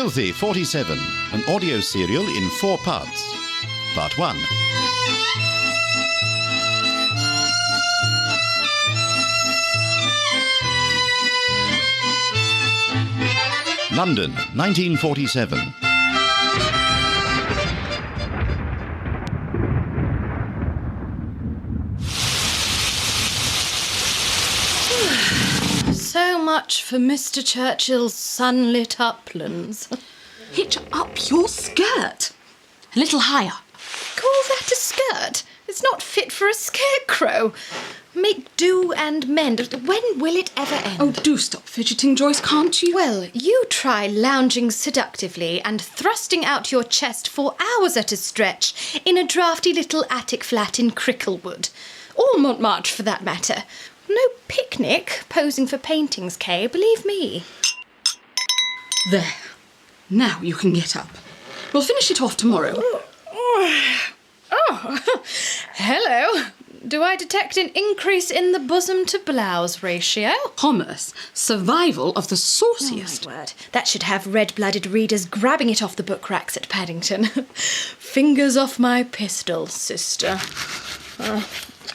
Filthy 47, an audio serial in 4 parts. Part 1. London, 1947. So much for Mr. Churchill's sunlit uplands. Hitch up your skirt. A little higher. Call that a skirt? It's not fit for a scarecrow. Make do and mend. When will it ever end? Oh, do stop fidgeting, Joyce, can't you? Well, you try lounging seductively and thrusting out your chest for hours at a stretch in a draughty little attic flat in Cricklewood. Or Montmartre, for that matter. No picnic posing for paintings, Kay, believe me. There. Now you can get up. We'll finish it off tomorrow. Oh, hello. Do I detect an increase in the bosom to blouse ratio? Commerce. Survival of the sauciest. Oh, my word. That should have red-blooded readers grabbing it off the book racks at Paddington. Fingers off my pistol, sister.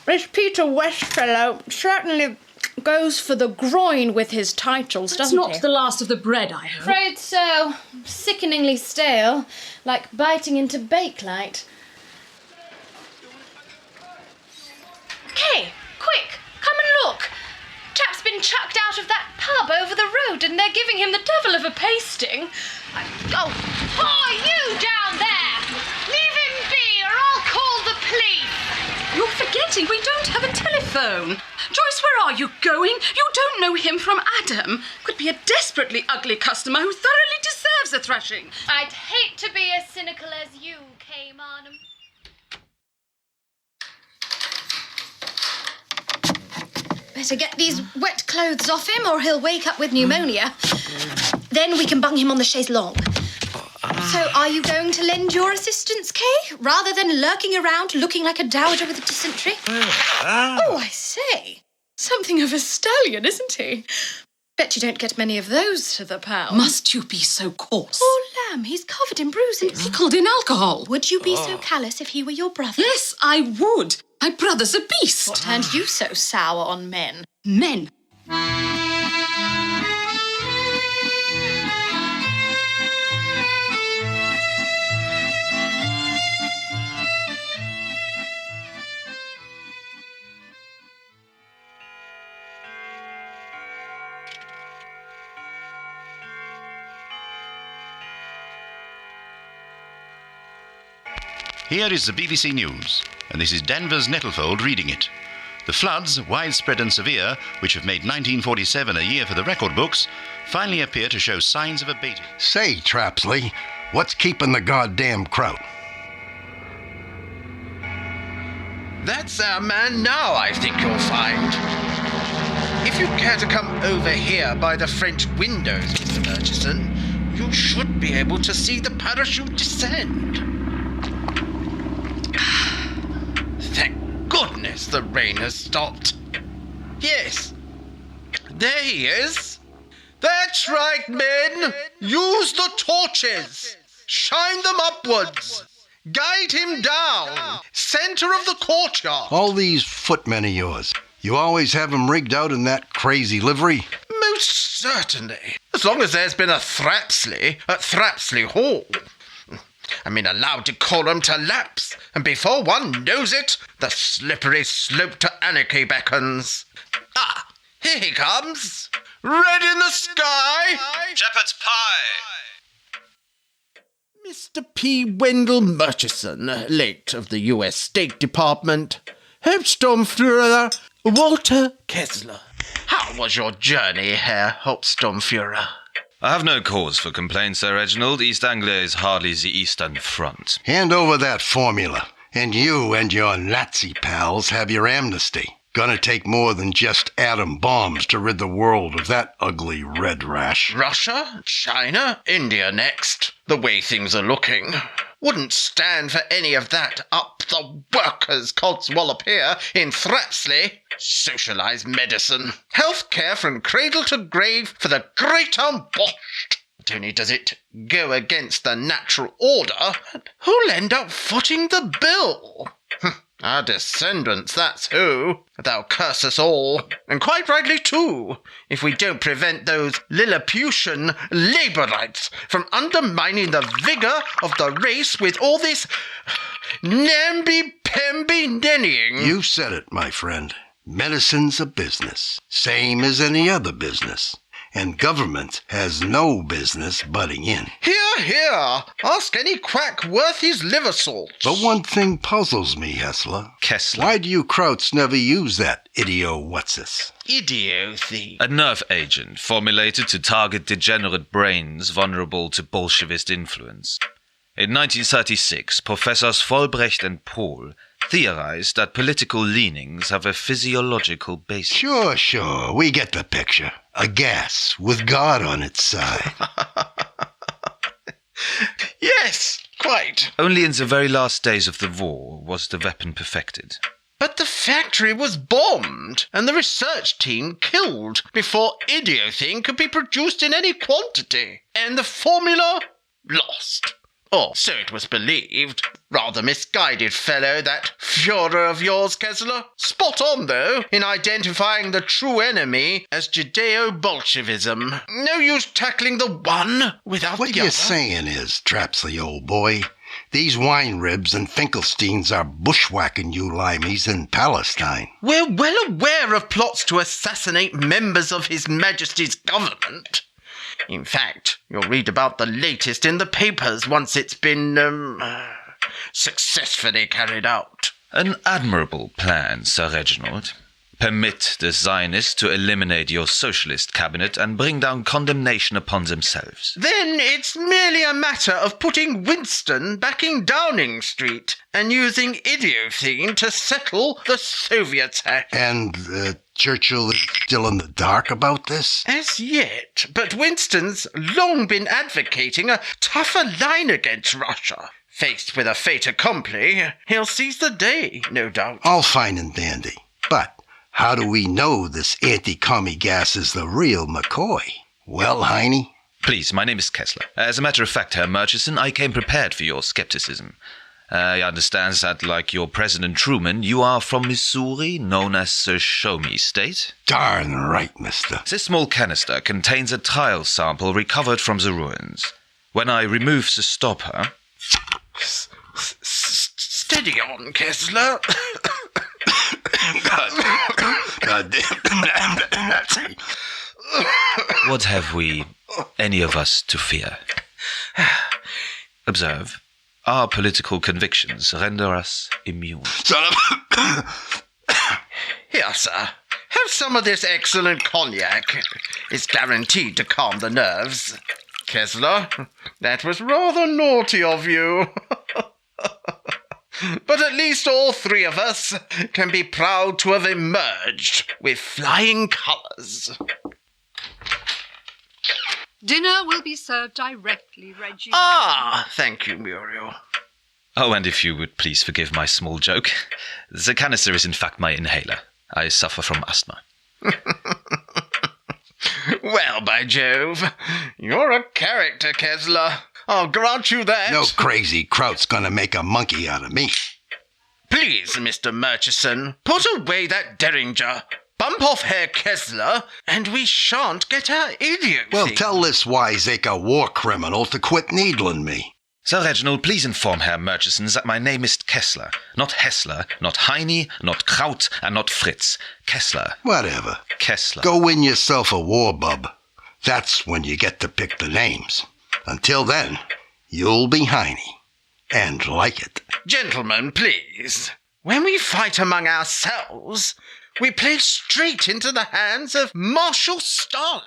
This Peter West fellow certainly goes for the groin with his titles, doesn't he? It's not the last of the bread, I hope. Afraid so. Sickeningly stale, like biting into bakelite. Kay, quick, come and look. Chap's been chucked out of that pub over the road and they're giving him the devil of a pasting. Oh, you down there! Leave him be or I'll call the police. You're forgetting we don't have a telephone. Joyce, where are you going? You don't know him from Adam. Could be a desperately ugly customer who thoroughly deserves a thrashing. I'd hate to be as cynical as you, Kay Marnham. Better get these wet clothes off him or he'll wake up with pneumonia. Then we can bung him on the chaise longue. So are you going to lend your assistance, Kay, rather than lurking around looking like a dowager with dysentery? Oh, I say. Something of a stallion, isn't he? Bet you don't get many of those to the pound. Must you be so coarse? Poor lamb, he's covered in bruises. Pickled in alcohol. Would you be so callous if he were your brother? Yes, I would. My brother's a beast. What turned you so sour on men? Men. Here is the BBC News, and this is Danvers Nettlefold reading it. The floods, widespread and severe, which have made 1947 a year for the record books, finally appear to show signs of abating. Say, Trapsley, what's keeping the goddamn kraut? That's our man now, I think you'll find. If you care to come over here by the French windows, Mr. Murchison, you should be able to see the parachute descend. Thank goodness the rain has stopped. Yes, there he is. That's right, men. Use the torches. Shine them upwards. Guide him down. Center of the courtyard. All these footmen of yours, you always have them rigged out in that crazy livery? Most certainly. As long as there's been a Thrapsley at Thrapsley Hall. I mean, allow decorum to lapse, and before one knows it, the slippery slope to anarchy beckons. Ah, here he comes. Red in the sky. Shepherd's pie. Mr. P. Wendell Murchison, late of the U.S. State Department. Hauptsturmführer Walter Kessler. How was your journey, Herr Hauptsturmführer? I have no cause for complaint, Sir Reginald. East Anglia is hardly the Eastern Front. Hand over that formula, and you and your Nazi pals have your amnesty. Gonna take more than just atom bombs to rid the world of that ugly red rash. Russia, China, India next. The way things are looking. Wouldn't stand for any of that up the workers' codswallop here in Thrapsley. Socialised medicine. Healthcare from cradle to grave for the great unwashed. Not only does it go against the natural order, who'll end up footing the bill? Our descendants, that's who. They'll curse us all, and quite rightly too, if we don't prevent those Lilliputian Labourites from undermining the vigour of the race with all this namby-pamby nennying. You said it, my friend. Medicine's a business, same as any other business. And government has no business butting in. Hear, hear! Ask any quack worth his liver salt. But one thing puzzles me, Hessler. Kessler. Why do you Krauts never use that idio-what's-this? Idiocy. A nerve agent formulated to target degenerate brains vulnerable to Bolshevist influence. In 1936, Professors Vollbrecht and Pohl theorized that political leanings have a physiological basis. Sure, we get the picture. A gas with God on its side. Yes, quite. Only in the very last days of the war was the weapon perfected. But the factory was bombed and the research team killed before idiothing could be produced in any quantity. And the formula lost. Or so it was believed. Rather misguided fellow, that Führer of yours, Kessler. Spot on, though, in identifying the true enemy as Judeo-Bolshevism. No use tackling the one without What the other. you're saying is, Trapsley, old boy, these wine ribs and Finkelsteins are bushwhacking you limeys in Palestine. We're well aware of plots to assassinate members of His Majesty's government. In fact, you'll read about the latest in the papers once it's been, successfully carried out. An admirable plan, Sir Reginald. Permit the Zionists to eliminate your socialist cabinet and bring down condemnation upon themselves. Then it's merely a matter of putting Winston back in Downing Street and using idiothing to settle the Soviets' act. And Churchill is still in the dark about this? As yet, but Winston's long been advocating a tougher line against Russia. Faced with a fait accompli, he'll seize the day, no doubt. All fine and dandy. But how do we know this anti-commie gas is the real McCoy? Well, Heine? Please, my name is Kessler. As a matter of fact, Herr Murchison, I came prepared for your skepticism. I understand that, like your President Truman, you are from Missouri, known as the Show Me State. Darn right, mister. This small canister contains a trial sample recovered from the ruins. When I remove the stopper... Steady on, Kessler. God damn. What have we, any of us, to fear? Observe, our political convictions render us immune. Son of... Here, sir. Have some of this excellent cognac. It's guaranteed to calm the nerves. Kessler, that was rather naughty of you. But at least all three of us can be proud to have emerged with flying colours. Dinner will be served directly, Reggie. Ah, thank you, Muriel. Oh, and if you would please forgive my small joke, the canister is in fact my inhaler. I suffer from asthma. Well, by Jove, you're a character, Kessler. I'll grant you that. No crazy Kraut's gonna make a monkey out of me. Please, Mr. Murchison, put away that derringer. Bump off Herr Kessler, and we shan't get our idiocy. Well, tell this wiseacre war criminal to quit needling me. Sir Reginald, please inform Herr Murchison that my name is Kessler, not Hessler, not Heine, not Kraut, and not Fritz. Kessler. Whatever. Kessler. Go win yourself a war bub. That's when you get to pick the names. Until then, you'll be Heine. And like it. Gentlemen, please. When we fight among ourselves, we play straight into the hands of Marshal Stalin.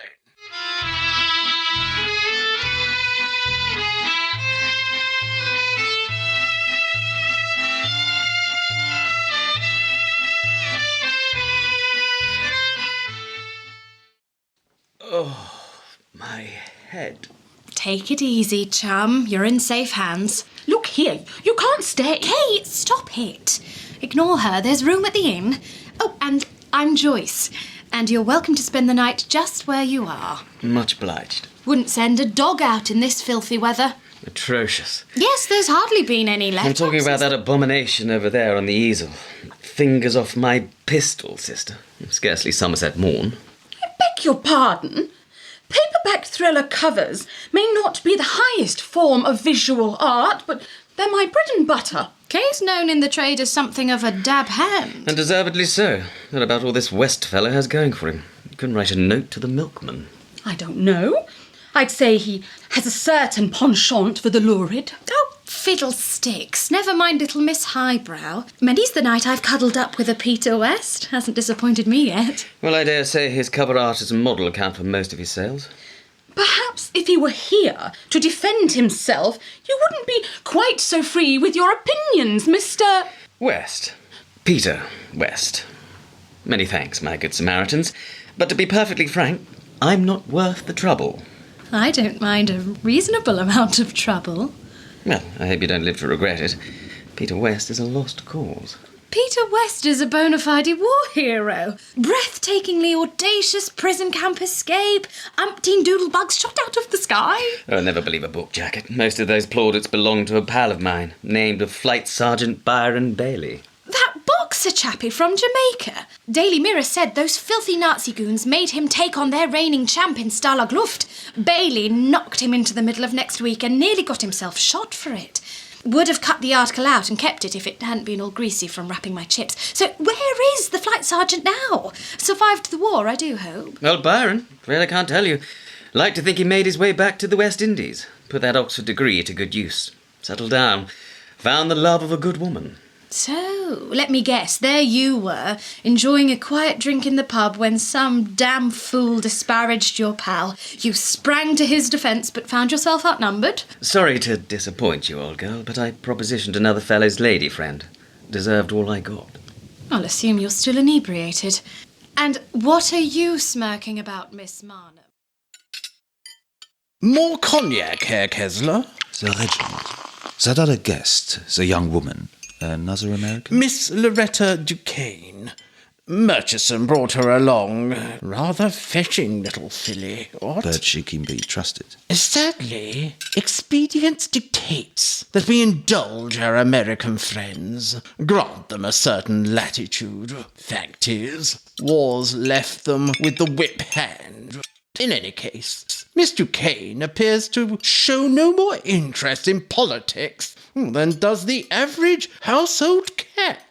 Oh, my head. Take it easy, chum. You're in safe hands. Look here, you can't stay. Kay, stop it. Ignore her. There's room at the inn. Oh, and I'm Joyce. And you're welcome to spend the night just where you are. Much obliged. Wouldn't send a dog out in this filthy weather. Atrocious. Yes, there's hardly been any left. I'm talking about that abomination over there on the easel. Fingers off my pistol, sister. Scarcely Somerset morn. I beg your pardon. Paperback thriller covers may not be the highest form of visual art, but they're my bread and butter. Kay's known in the trade as something of a dab hand. And deservedly so. What about all this West fellow has going for him? He couldn't write a note to the milkman. I don't know. I'd say he has a certain penchant for the lurid. Oh, fiddlesticks. Never mind little Miss Highbrow. Many's the night I've cuddled up with a Peter West. Hasn't disappointed me yet. Well, I dare say his cover art as a model account for most of his sales. Perhaps if he were here to defend himself, you wouldn't be quite so free with your opinions, Mr. West. Peter West. Many thanks, my good Samaritans. But to be perfectly frank, I'm not worth the trouble. I don't mind a reasonable amount of trouble. Well, I hope you don't live to regret it. Peter West is a lost cause. Peter West is a bona fide war hero. Breathtakingly audacious prison camp escape. Umpteen doodlebugs shot out of the sky. Oh, never believe a book jacket. Most of those plaudits belong to a pal of mine, named Flight Sergeant Byron Bailey. That boxer chappie from Jamaica. Daily Mirror said those filthy Nazi goons made him take on their reigning champ in Stalag Luft. Bailey knocked him into the middle of next week and nearly got himself shot for it. Would have cut the article out and kept it if it hadn't been all greasy from wrapping my chips. So where is the flight sergeant now? Survived the war, I do hope. Well, Byron, really can't tell you. Like to think he made his way back to the West Indies. Put that Oxford degree to good use. Settled down. Found the love of a good woman. So, let me guess, there you were, enjoying a quiet drink in the pub when some damn fool disparaged your pal. You sprang to his defence but found yourself outnumbered. Sorry to disappoint you, old girl, but I propositioned another fellow's lady friend. Deserved all I got. I'll assume you're still inebriated. And what are you smirking about, Miss Marnham? More cognac, Herr Kessler? Sir Reginald. That other guest, the young woman, another American? Miss Loretta Duquesne. Murchison brought her along. Rather fetching little filly, what? But she can be trusted. Sadly, expedience dictates that we indulge our American friends, grant them a certain latitude. Fact is, wars left them with the whip hand. In any case, Miss Duquesne appears to show no more interest in politics than does the average household cat.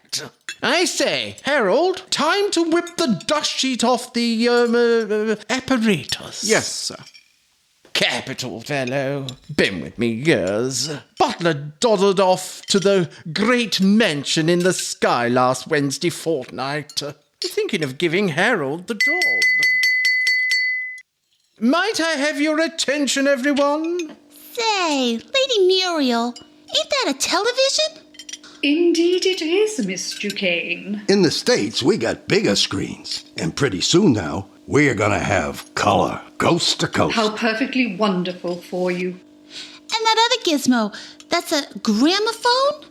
I say, Harold, time to whip the dust sheet off the apparatus. Yes, sir. Capital fellow. Been with me years. Butler doddered off to the great mansion in the sky last Wednesday fortnight. Thinking of giving Harold the job. Might I have your attention, everyone? Say, Lady Muriel, ain't that a television? Indeed it is, Miss Duquesne. In the States, we got bigger screens. And pretty soon now, we're gonna have color, coast to coast. How perfectly wonderful for you. And that other gizmo, that's a gramophone?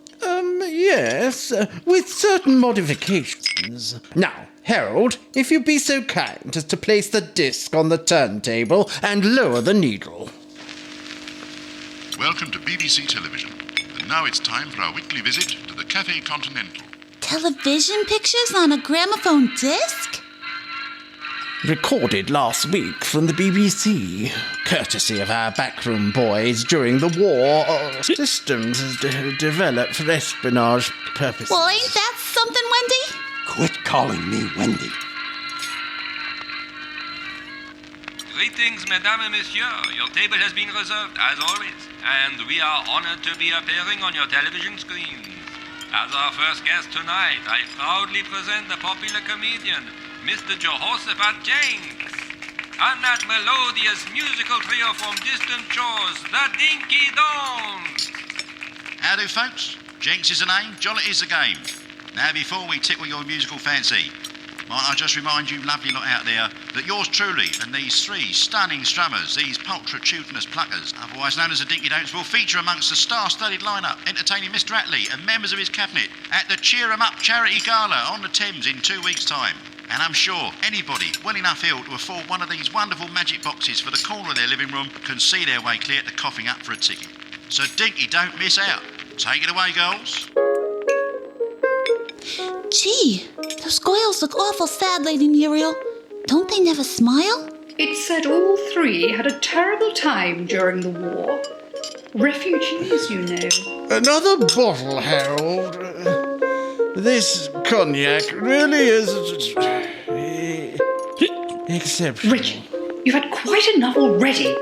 Yes, with certain modifications. Now, Harold, if you be so kind as to place the disc on the turntable and lower the needle. Welcome to BBC Television. And now it's time for our weekly visit to the Café Continental. Television pictures on a gramophone disc? Recorded last week from the BBC, courtesy of our backroom boys during the war. Systems developed for espionage purposes. Well, ain't that something, Wendy? Quit calling me Wendy. Greetings, Mesdames et Messieurs. Your table has been reserved, as always, and we are honored to be appearing on your television screens. As our first guest tonight, I proudly present the popular comedian, Mr. Jehoshaphat Jenks, and that melodious musical trio from distant shores, the Dinky Dongs. Howdy, folks. Jenks is the name, Jollity is the game. Now, before we tickle your musical fancy, Might I just remind you lovely lot out there that yours truly and these three stunning strummers, these pulchritudinous pluckers, otherwise known as the Dinky Don'ts, will feature amongst the star-studded lineup, entertaining Mr. Attlee and members of his cabinet at the Cheer 'em Up charity gala on the Thames in 2 weeks' time. And I'm sure anybody well enough ill to afford one of these wonderful magic boxes for the corner of their living room can see their way clear to coughing up for a ticket. So Dinky, don't miss out. Take it away, girls. Gee, those Goyles look awful sad, Lady Muriel. Don't they never smile? It's said all three had a terrible time during the war. Refugees, you know. Another bottle, Harold. This cognac really is exceptional. Richard, you've had quite enough already.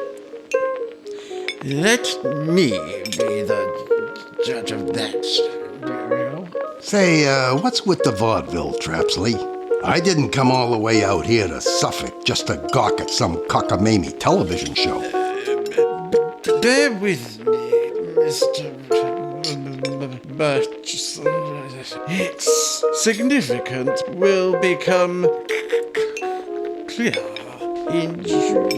Let me be the judge of that, Muriel. Say, what's with the vaudeville traps, Lee? I didn't come all the way out here to Suffolk just to gawk at some cockamamie television show. Bear with me, Mr. Murchison. Its significance will become clear in due.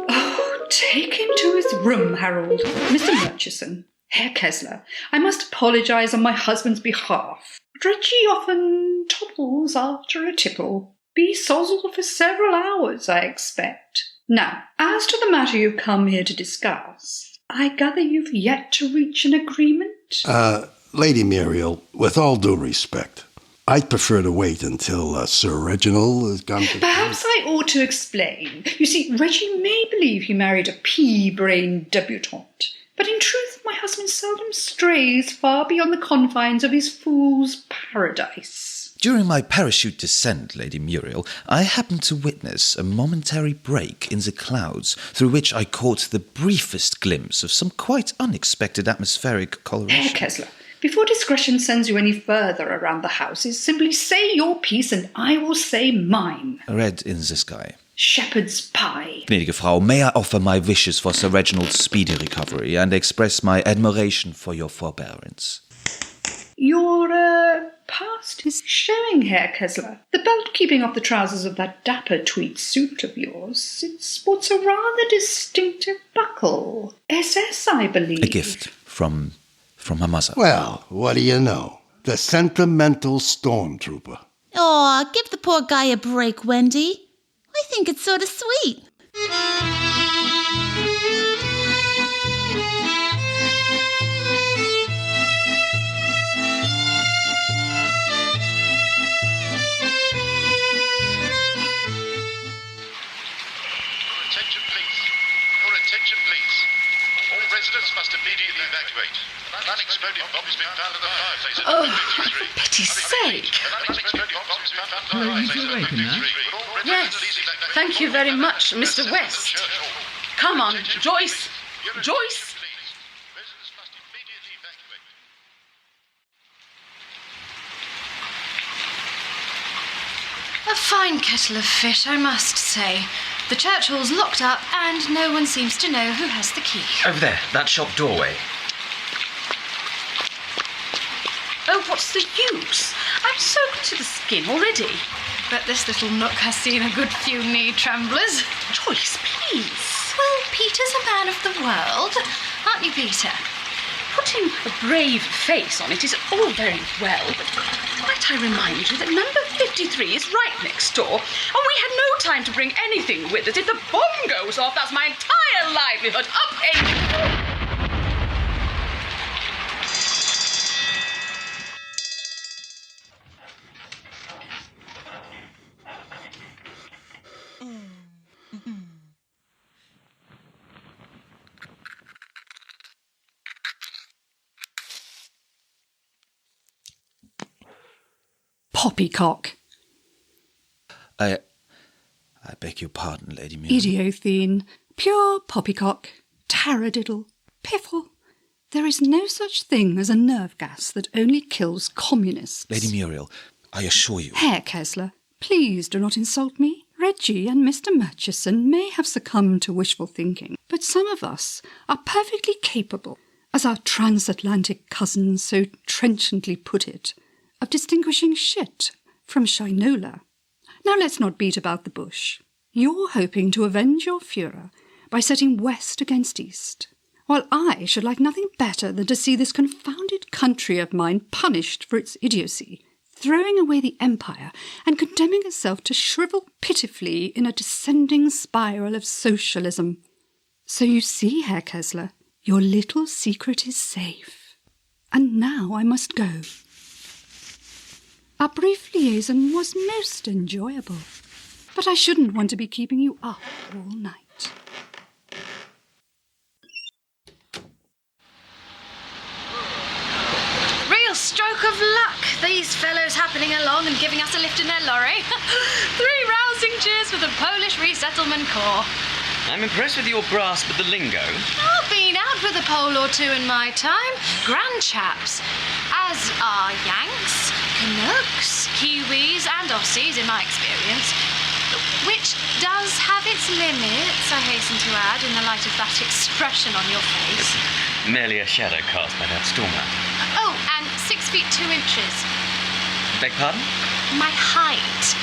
Oh, take him to his room, Harold. Mr. Murchison. Herr Kessler, I must apologise on my husband's behalf. Reggie often toddles after a tipple. Be sozzled for several hours, I expect. Now, as to the matter you've come here to discuss, I gather you've yet to reach an agreement? Lady Muriel, with all due respect, I'd prefer to wait until Sir Reginald has gone to... Perhaps I ought to explain. You see, Reggie may believe he married a pea-brained debutante, but in truth my husband seldom strays far beyond the confines of his fool's paradise. During my parachute descent, Lady Muriel, I happened to witness a momentary break in the clouds through which I caught the briefest glimpse of some quite unexpected atmospheric coloration. Herr Kessler, before discretion sends you any further around the houses, simply say your piece and I will say mine. Red in the sky. Shepherd's pie. Gnädige Frau, may I offer my wishes for Sir Reginald's speedy recovery and express my admiration for your forbearance? Your, past is showing, Herr Kessler. The belt keeping off the trousers of that dapper tweed suit of yours, it sports a rather distinctive buckle. SS, I believe. A gift from her mother. Well, what do you know? The sentimental stormtrooper. Aw, give the poor guy a break, Wendy. I think it's sort of sweet. Attention, please. All residents must immediately evacuate. An unexploded bomb has been found in the fireplace at Oh, for pity's sake. Yes, thank you very much, Mr. West. Come on, Joyce. Joyce. A fine kettle of fish, I must say. The church hall's locked up and no one seems to know who has the key. Over there, that shop doorway. Oh, what's the use? I'm soaked to the skin already. But this little nook has seen a good few knee tremblers. Joyce, please. Well, Peter's a man of the world, aren't you, Peter? Putting a brave face on it is all very well, but might I remind you that number 53 is right next door, and we had no time to bring anything with us. If the bomb goes off, that's my entire livelihood upended. Poppycock. I beg your pardon, Lady Muriel. Idiothene. Pure poppycock. Taradiddle. Piffle. There is no such thing as a nerve gas that only kills communists. Lady Muriel, I assure you... Herr Kessler, please do not insult me. Reggie and Mr. Murchison may have succumbed to wishful thinking, but some of us are perfectly capable as our transatlantic cousins so trenchantly put it, of distinguishing shit from shinola. Now let's not beat about the bush. You're hoping to avenge your Führer by setting west against east, while I should like nothing better than to see this confounded country of mine punished for its idiocy, throwing away the empire and condemning itself to shrivel pitifully in a descending spiral of socialism. So you see, Herr Kessler, your little secret is safe. And now I must go. Our brief liaison was most enjoyable, but I shouldn't want to be keeping you up all night. Real stroke of luck, these fellows happening along and giving us a lift in their lorry. 3 rousing cheers for the Polish Resettlement Corps. I'm impressed with your grasp of the lingo. I've been out with a Pole or two in my time. Grand chaps. As are Yanks, Canucks, Kiwis and Aussies in my experience. Which does have its limits, I hasten to add, in the light of that expression on your face. Merely a shadow cast by that stormer. Oh, and 6 feet 2 inches. Beg pardon? My height.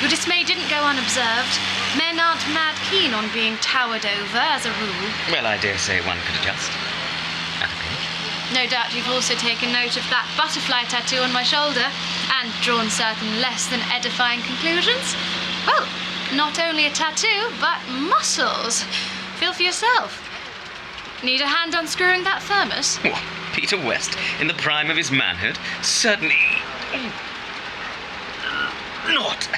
Your dismay didn't go unobserved. Men aren't mad keen on being towered over, as a rule. Well, I dare say one could adjust. At a pinch. No doubt you've also taken note of that butterfly tattoo on my shoulder, and drawn certain less than edifying conclusions. Well, not only a tattoo, but muscles. Feel for yourself. Need a hand unscrewing that thermos? What, Peter West, in the prime of his manhood? Certainly not.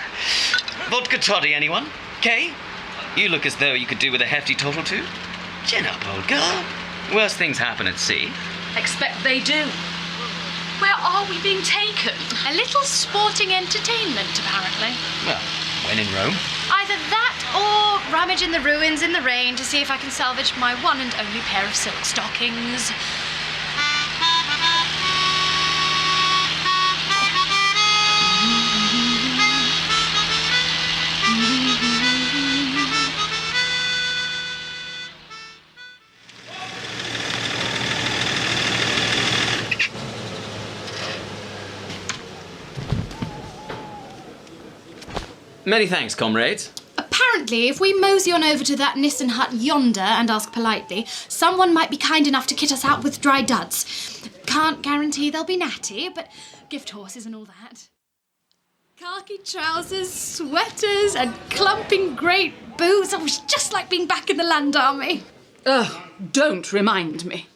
Vodka toddy, anyone? Kay? You look as though you could do with a hefty tot or two. Chin up, old girl. Worse things happen at sea. Expect they do. Where are we being taken? A little sporting entertainment, apparently. Well, when in Rome. Either that or rummage in the ruins in the rain to see if I can salvage my one and only pair of silk stockings. Many thanks, comrades. Apparently, if we mosey on over to that Nissen hut yonder and ask politely, someone might be kind enough to kit us out with dry duds. Can't guarantee they'll be natty, but gift horses and all that. Khaki trousers, sweaters, and clumping great boots. Oh, it's just like being back in the land army. Ugh, don't remind me.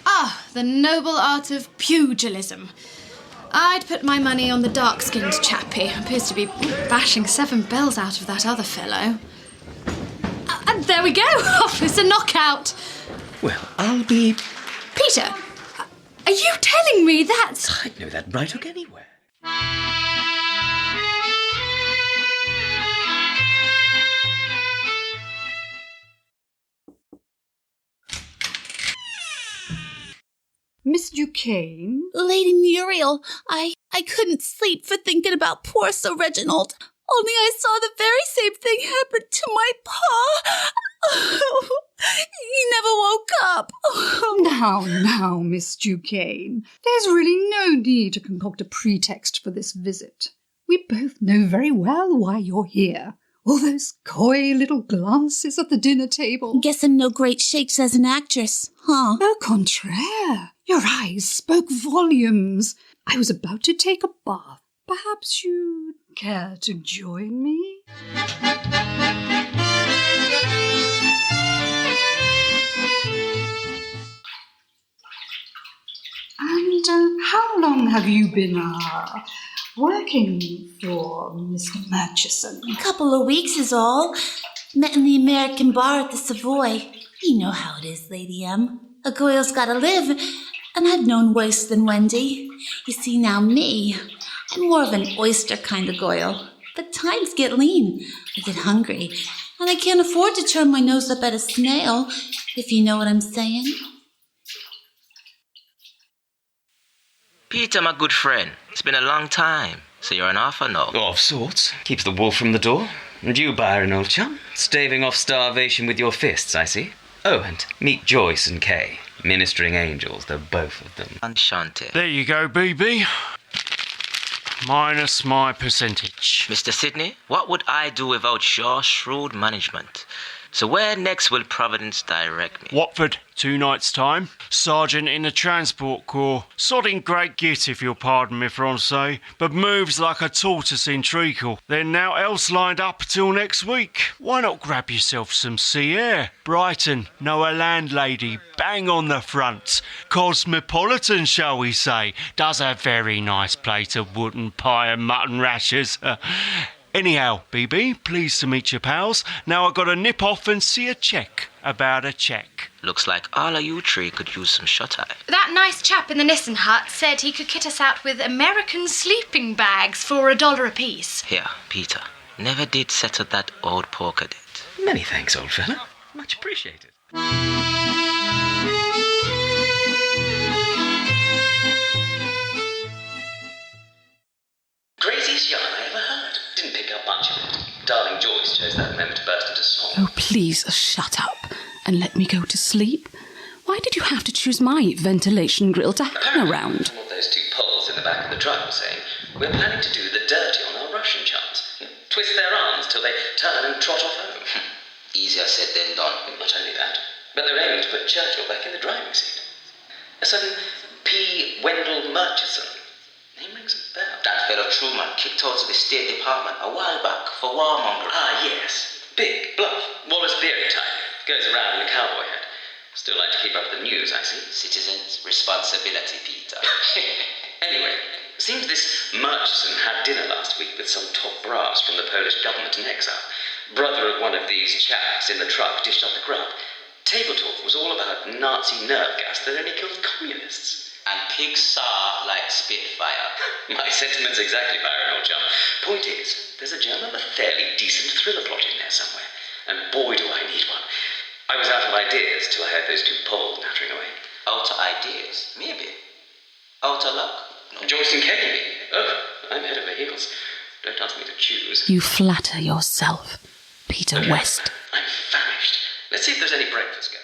Ah, the noble art of pugilism. I'd put my money on the dark-skinned chappie. Appears to be bashing 7 bells out of that other fellow. And there we go! It's a knockout! Well, I'll be... Peter, are you telling me that's... I'd know that right hook anywhere. Miss Duquesne? Lady Muriel, I couldn't sleep for thinking about poor Sir Reginald. Only I saw the very same thing happen to my pa. He never woke up. Now, Miss Duquesne, there's really no need to concoct a pretext for this visit. We both know very well why you're here. All those coy little glances at the dinner table. Guess I'm no great shakes as an actress, huh? Au contraire, your eyes spoke volumes. I was about to take a bath. Perhaps you'd care to join me? And how long have you been working for Mr. Murchison? A couple of weeks is all. Met in the American bar at the Savoy. You know how it is, Lady M. A girl's gotta live, and I've known worse than Wendy. You see, now me, I'm more of an oyster kind of girl. But times get lean. I get hungry, and I can't afford to turn my nose up at a snail, if you know what I'm saying. Peter, my good friend, it's been a long time. So you're an off or no? Of sorts. Keeps the wolf from the door. And you, Byron, old chum, staving off starvation with your fists, I see. Oh, and meet Joyce and Kay. Ministering angels, they're both of them. Enchanted. There you go, BB. Minus my percentage. Mr. Sidney, what would I do without your shrewd management? So where next will Providence direct me? Watford, 2 nights' time. Sergeant in the Transport Corps. Sodding great git, if you'll pardon me, Francais, but moves like a tortoise in treacle. Then now else lined up till next week. Why not grab yourself some sea air? Brighton, know a landlady, bang on the front. Cosmopolitan, shall we say. Does a very nice plate of wooden pie and mutton rashers. Anyhow, BB, pleased to meet you, pals. Now I've got to nip off and see a check about a check. Looks like all of you three could use some shut-eye. That nice chap in the Nissen hut said he could kit us out with American sleeping bags for $1 apiece. Here, Peter. Never did settle that old poker debt. Many thanks, old fella. Much appreciated. Craziest yarn I ever heard. Didn't pick up much of it. Darling Joyce chose that moment to burst into song. Oh, please shut up and let me go to sleep. Why did you have to choose my ventilation grill to hang around? What those two poles in the back of the truck were saying, we're planning to do the dirty on our Russian chums. Twist their arms till they turn and trot off home. Easier said than done. Not only that, but they're aiming to put Churchill back in the driving seat. A certain P. Wendell Murchison. Name rings a bell. That fellow Truman kicked out of the State Department a while back for warmongering. Ah, yes. Big, bluff, Wallace Beery type. Goes around in a cowboy hat. Still like to keep up with the news, I see. Citizens' responsibility, Peter. Anyway, seems this Murchison had dinner last week with some top brass from the Polish government in exile. Brother of one of these chaps in the truck dished up the grub. Table talk was all about Nazi nerve gas that only killed communists. And pigs saw like Spitfire. My sentiments exactly, Byron, old chum. Point is, there's a germ of a fairly decent thriller plot in there somewhere. And boy, do I need one. I was out of ideas till I heard those two poles nattering away. Out of ideas? Maybe. Out of luck? No. Joyce and Kay, you mean? Oh, I'm head over heels. Don't ask me to choose. You flatter yourself, Peter West. I'm famished. Let's see if there's any breakfast going.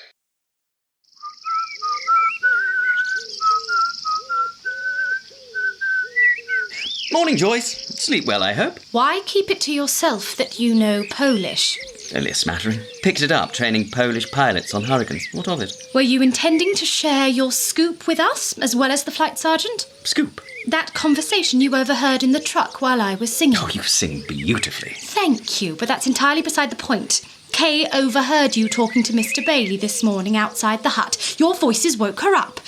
Morning, Joyce. Sleep well, I hope. Why keep it to yourself that you know Polish? Only a smattering. Picked it up training Polish pilots on hurricanes. What of it? Were you intending to share your scoop with us, as well as the flight sergeant? Scoop? That conversation you overheard in the truck while I was singing. Oh, you sing beautifully. Thank you, but that's entirely beside the point. Kay overheard you talking to Mr. Bailey this morning outside the hut. Your voices woke her up.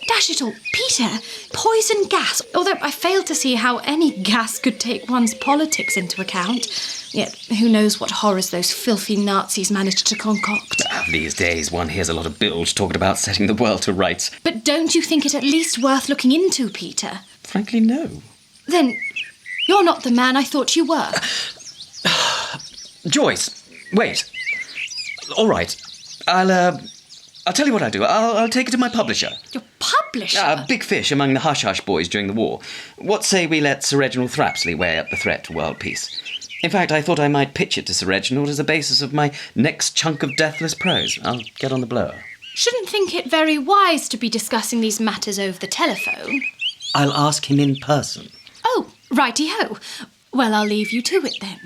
Dash it all, Peter, poison gas. Although I failed to see how any gas could take one's politics into account. Yet who knows what horrors those filthy Nazis managed to concoct. These days one hears a lot of bilge talking about setting the world to rights. But don't you think it at least worth looking into, Peter? Frankly, no. Then you're not the man I thought you were. Joyce, wait. All right. I'll tell you what I'll do. I'll take it to my publisher. Your publisher? Big fish among the hush-hush boys during the war. What say we let Sir Reginald Thrapsley weigh up the threat to world peace? In fact, I thought I might pitch it to Sir Reginald as a basis of my next chunk of deathless prose. I'll get on the blower. Shouldn't think it very wise to be discussing these matters over the telephone. I'll ask him in person. Oh, righty-ho. Well, I'll leave you to it then.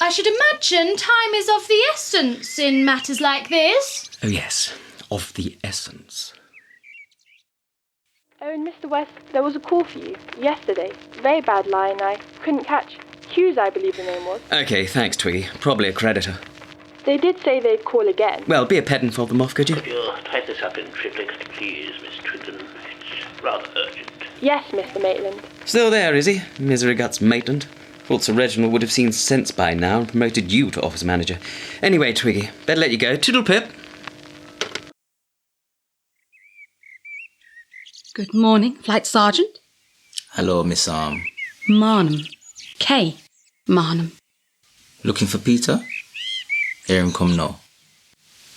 I should imagine time is of the essence in matters like this. Oh, yes. Of the essence. Oh, and Mr. West, there was a call for you yesterday. Very bad line. I couldn't catch. Hughes, I believe the name was. OK, thanks, Twiggy. Probably a creditor. They did say they'd call again. Well, be a ped and fold them off, could you? Could you type this up in triplex, please, Miss Twigden? It's rather urgent. Yes, Mr. Maitland. Still there, is he? Misery guts Maitland. Thought Sir Reginald would have seen sense by now and promoted you to office manager. Anyway, Twiggy, better let you go. Toodle-pip. Good morning, Flight Sergeant. Hello, Miss Marnham. Kay Marnham. Looking for Peter? Hear him come now.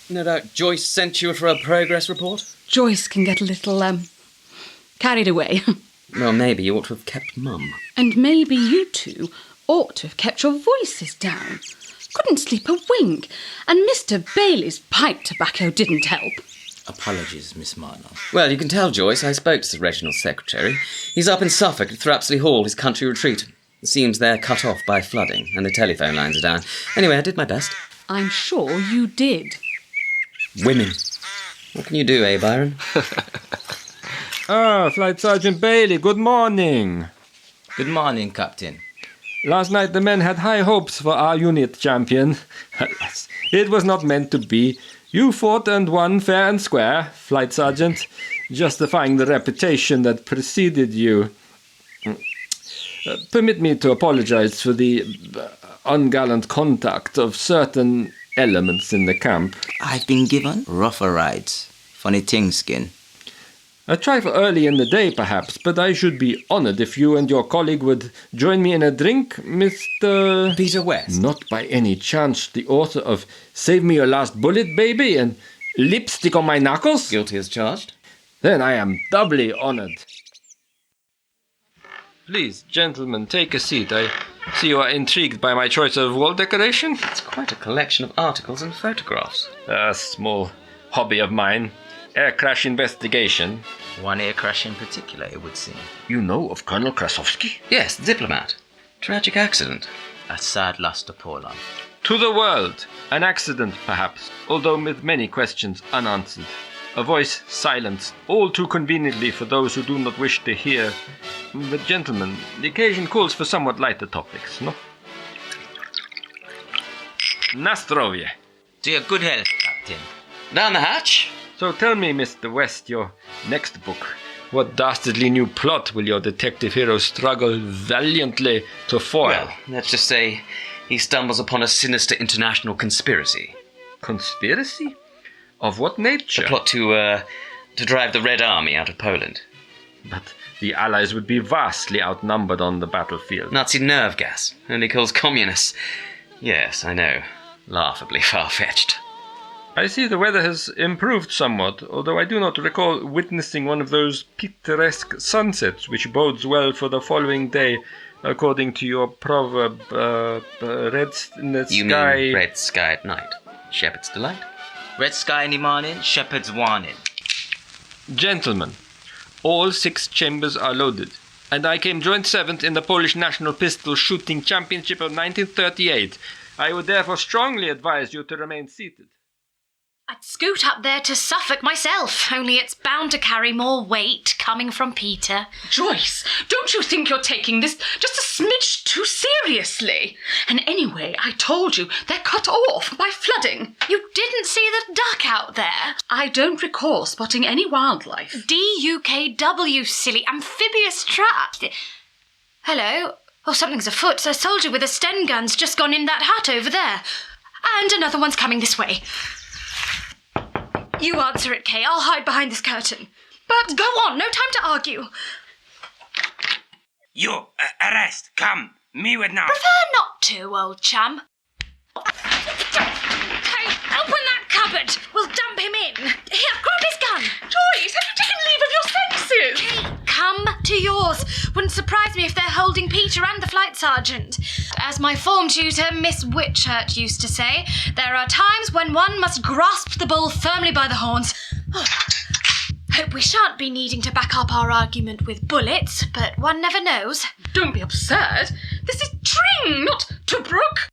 No doubt Joyce sent you for a progress report? Joyce can get a little, carried away. Well, maybe you ought to have kept mum. And maybe you two ought to have kept your voices down. Couldn't sleep a wink. And Mr. Bailey's pipe tobacco didn't help. Apologies, Miss Martnell. Well, you can tell, Joyce, I spoke to Sir Reginald's secretary. He's up in Suffolk at Thrapsley Hall, his country retreat. It seems they're cut off by flooding, and the telephone lines are down. Anyway, I did my best. I'm sure you did. Women. What can you do, eh, Byron? Flight Sergeant Bailey, good morning. Good morning, Captain. Last night the men had high hopes for our unit champion. Alas, it was not meant to be. You fought and won fair and square, Flight Sergeant, justifying the reputation that preceded you. Permit me to apologize for the ungallant conduct of certain elements in the camp. I've been given rougher rides. Funny thing, Skin. A trifle early in the day, perhaps, but I should be honored if you and your colleague would join me in a drink, Mr. Peter West. Not by any chance the author of Save Me Your Last Bullet, Baby, and Lipstick on My Knuckles? Guilty as charged. Then I am doubly honored. Please, gentlemen, take a seat. I see you are intrigued by my choice of wall decoration. It's quite a collection of articles and photographs. A small hobby of mine. Air crash investigation. One air crash in particular, it would seem. You know of Colonel Krasovsky? Yes, diplomat. Tragic accident. A sad loss to Poland. To the world. An accident, perhaps, although with many questions unanswered. A voice silenced, all too conveniently for those who do not wish to hear. But gentlemen, the occasion calls for somewhat lighter topics, no? Nastrovie. To your good health, Captain. Down the hatch. So tell me, Mr. West, your next book. What dastardly new plot will your detective hero struggle valiantly to foil? Well, let's just say he stumbles upon a sinister international conspiracy. Conspiracy? Of what nature? A plot to drive the Red Army out of Poland. But the Allies would be vastly outnumbered on the battlefield. Nazi nerve gas. Only kills communists. Yes, I know. Laughably far-fetched. I see the weather has improved somewhat, although I do not recall witnessing one of those picturesque sunsets which bodes well for the following day, according to your proverb, red in the You sky... mean red sky at night? Shepherd's delight? Red sky in the morning, shepherd's warning. Gentlemen, all 6 chambers are loaded, and I came joint 7th in the Polish National Pistol Shooting Championship of 1938. I would therefore strongly advise you to remain seated. I'd scoot up there to Suffolk myself, only it's bound to carry more weight coming from Peter. Joyce, don't you think you're taking this just a smidge too seriously? And anyway, I told you, they're cut off by flooding. You didn't see the duck out there? I don't recall spotting any wildlife. DUKW, silly amphibious trap. Hello? Oh, something's afoot. A soldier with a Sten gun's just gone in that hut over there. And another one's coming this way. You answer it, Kay. I'll hide behind this curtain. But go on, no time to argue. You, arrest, come, me with now. Prefer not to, old chum. Kay, open that cupboard. We'll dump him in. Here, grab his gun. Joyce, have you taken leave of your senses? Kay, come to yours. Wouldn't surprise me if they're holding Peter and the flight sergeant. As my form tutor, Miss Whitchurch, used to say, there are times when one must grasp the bull firmly by the horns. Oh, hope we shan't be needing to back up our argument with bullets, but one never knows. Don't be absurd. This is Tring, not Tobruk.